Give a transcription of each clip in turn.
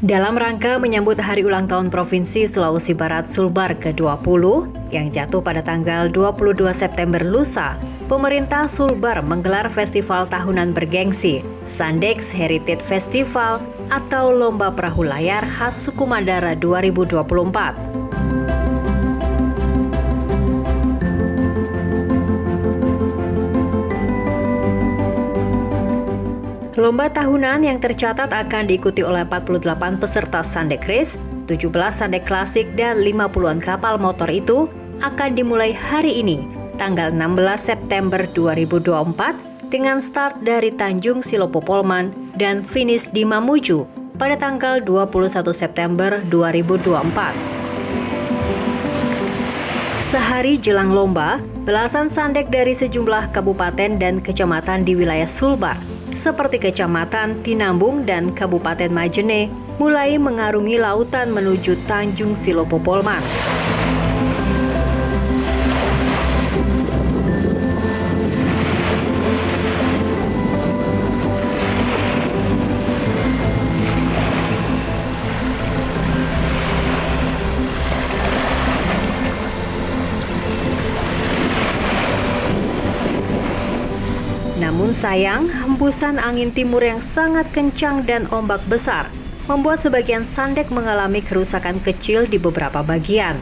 Dalam rangka menyambut Hari Ulang Tahun Provinsi Sulawesi Barat Sulbar ke-20 yang jatuh pada tanggal 22 September lusa, pemerintah Sulbar menggelar festival tahunan bergengsi Sandex Heritage Festival atau Lomba Perahu Layar khas Suku Mandara 2024. Lomba tahunan yang tercatat akan diikuti oleh 48 peserta Sandek Race, 17 Sandek Klasik, dan 50-an kapal motor itu akan dimulai hari ini, tanggal 16 September 2024, dengan start dari Tanjung Silopo Polman dan finish di Mamuju pada tanggal 21 September 2024. Sehari jelang lomba, belasan sandek dari sejumlah kabupaten dan kecamatan di wilayah Sulbar seperti Kecamatan Tinambung dan Kabupaten Majene mulai mengarungi lautan menuju Tanjung Silopo Polman. Namun sayang, hembusan angin timur yang sangat kencang dan ombak besar membuat sebagian sandek mengalami kerusakan kecil di beberapa bagian,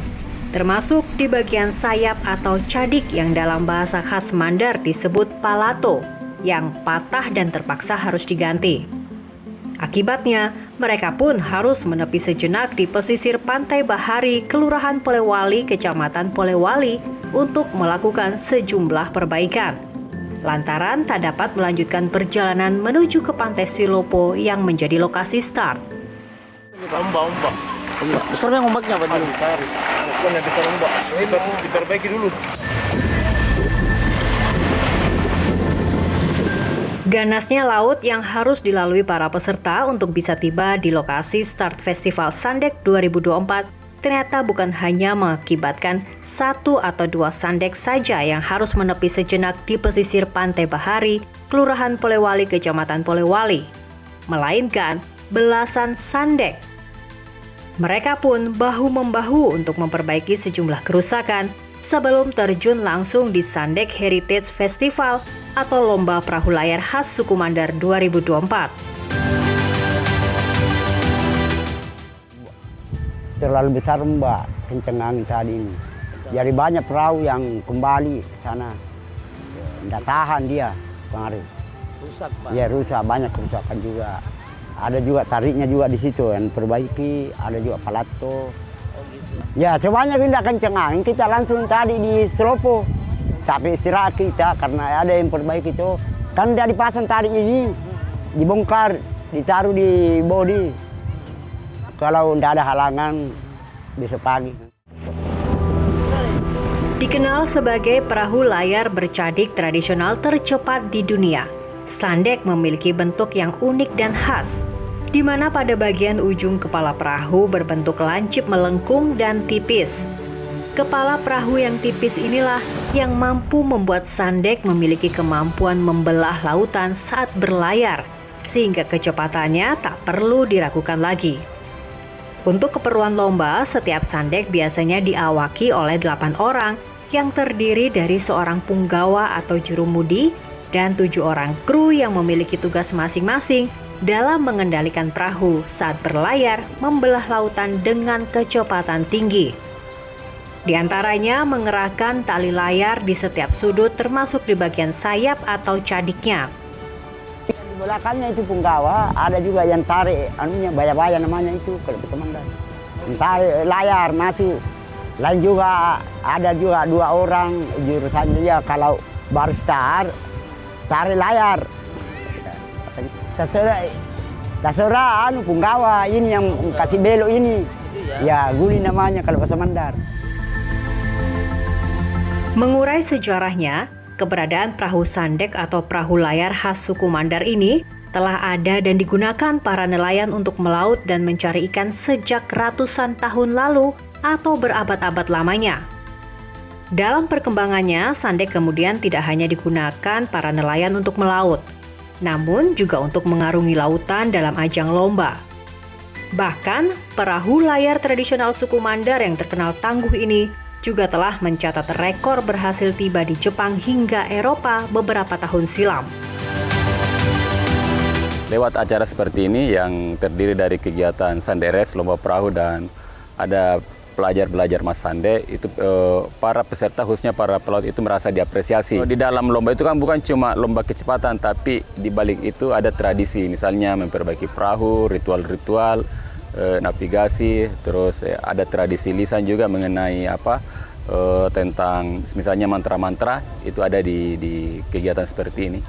termasuk di bagian sayap atau cadik yang dalam bahasa khas Mandar disebut palato, yang patah dan terpaksa harus diganti. Akibatnya, mereka pun harus menepi sejenak di pesisir Pantai Bahari, Kelurahan Polewali, Kecamatan Polewali untuk melakukan sejumlah perbaikan, lantaran tak dapat melanjutkan perjalanan menuju ke Pantai Silopo yang menjadi lokasi start. Ombak. Besar yang ombaknya Pak? Besar. Bukan besar ombak. Ini diperbaiki dulu. Ganasnya laut yang harus dilalui para peserta untuk bisa tiba di lokasi start Festival Sandek 2024 ternyata bukan hanya mengakibatkan satu atau dua sandek saja yang harus menepi sejenak di pesisir Pantai Bahari, Kelurahan Polewali, Kecamatan Polewali, melainkan belasan sandek. Mereka pun bahu-membahu untuk memperbaiki sejumlah kerusakan sebelum terjun langsung di Sandek Heritage Festival atau Lomba Perahu Layar khas Suku Mandar 2024. Terlalu besar Mbak, kenceng angin tadi ini. Jadi banyak perahu yang kembali ke sana. Tidak tahan dia kemarin. Rusak Pak? Ya rusak, banyak kerusakan juga. Ada juga tariknya juga di situ yang perbaiki, ada juga palato. Ya semuanya tidak kenceng angin, kita langsung tadi di Silopo. Sampai istirahat kita karena ada yang perbaiki itu. Kan udah dipasang tarik ini, dibongkar, ditaruh di bodi. Kalau tidak ada halangan, besok pagi. Dikenal sebagai perahu layar bercadik tradisional tercepat di dunia, Sandek memiliki bentuk yang unik dan khas, di mana pada bagian ujung kepala perahu berbentuk lancip melengkung dan tipis. Kepala perahu yang tipis inilah yang mampu membuat Sandek memiliki kemampuan membelah lautan saat berlayar, sehingga kecepatannya tak perlu diragukan lagi. Untuk keperluan lomba, setiap sandek biasanya diawaki oleh 8 orang yang terdiri dari seorang punggawa atau jurumudi dan 7 orang kru yang memiliki tugas masing-masing dalam mengendalikan perahu saat berlayar membelah lautan dengan kecepatan tinggi. Di antaranya mengerahkan tali layar di setiap sudut termasuk di bagian sayap atau cadiknya. Di belakangnya itu punggawa, ada juga yang tarik, baya-baya namanya itu, kalau komandan. Tarik layar masuk. Lain juga ada juga 2 orang jurusan dia kalau baru start, tarik layar. Terserah punggawa ini yang kasih belok ini. Ya guli namanya kalau bahasa Mandar. Mengurai sejarahnya, keberadaan perahu sandek atau perahu layar khas suku Mandar ini telah ada dan digunakan para nelayan untuk melaut dan mencari ikan sejak ratusan tahun lalu atau berabad-abad lamanya. Dalam perkembangannya, sandek kemudian tidak hanya digunakan para nelayan untuk melaut, namun juga untuk mengarungi lautan dalam ajang lomba. Bahkan, perahu layar tradisional suku Mandar yang terkenal tangguh ini juga telah mencatat rekor berhasil tiba di Jepang hingga Eropa beberapa tahun silam. Lewat acara seperti ini yang terdiri dari kegiatan Sanderes, lomba perahu, dan ada pelajar-pelajar Mas Sande, itu para peserta khususnya para pelaut itu merasa diapresiasi. Di dalam lomba itu kan bukan cuma lomba kecepatan, tapi di balik itu ada tradisi, misalnya memperbaiki perahu, ritual-ritual, navigasi, terus ada tradisi lisan juga mengenai tentang misalnya mantra-mantra, itu ada di kegiatan seperti ini.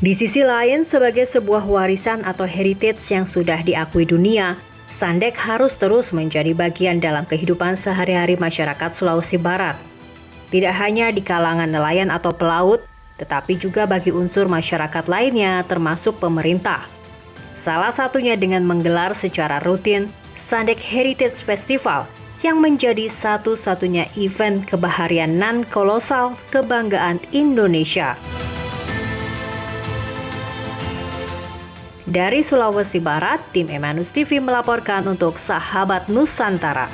Di sisi lain, sebagai sebuah warisan atau heritage yang sudah diakui dunia, Sandek harus terus menjadi bagian dalam kehidupan sehari-hari masyarakat Sulawesi Barat. Tidak hanya di kalangan nelayan atau pelaut, tetapi juga bagi unsur masyarakat lainnya termasuk pemerintah. Salah satunya dengan menggelar secara rutin Sandek Heritage Festival yang menjadi satu-satunya event kebaharian non-kolosal kebanggaan Indonesia. Dari Sulawesi Barat, tim Emanus TV melaporkan untuk Sahabat Nusantara.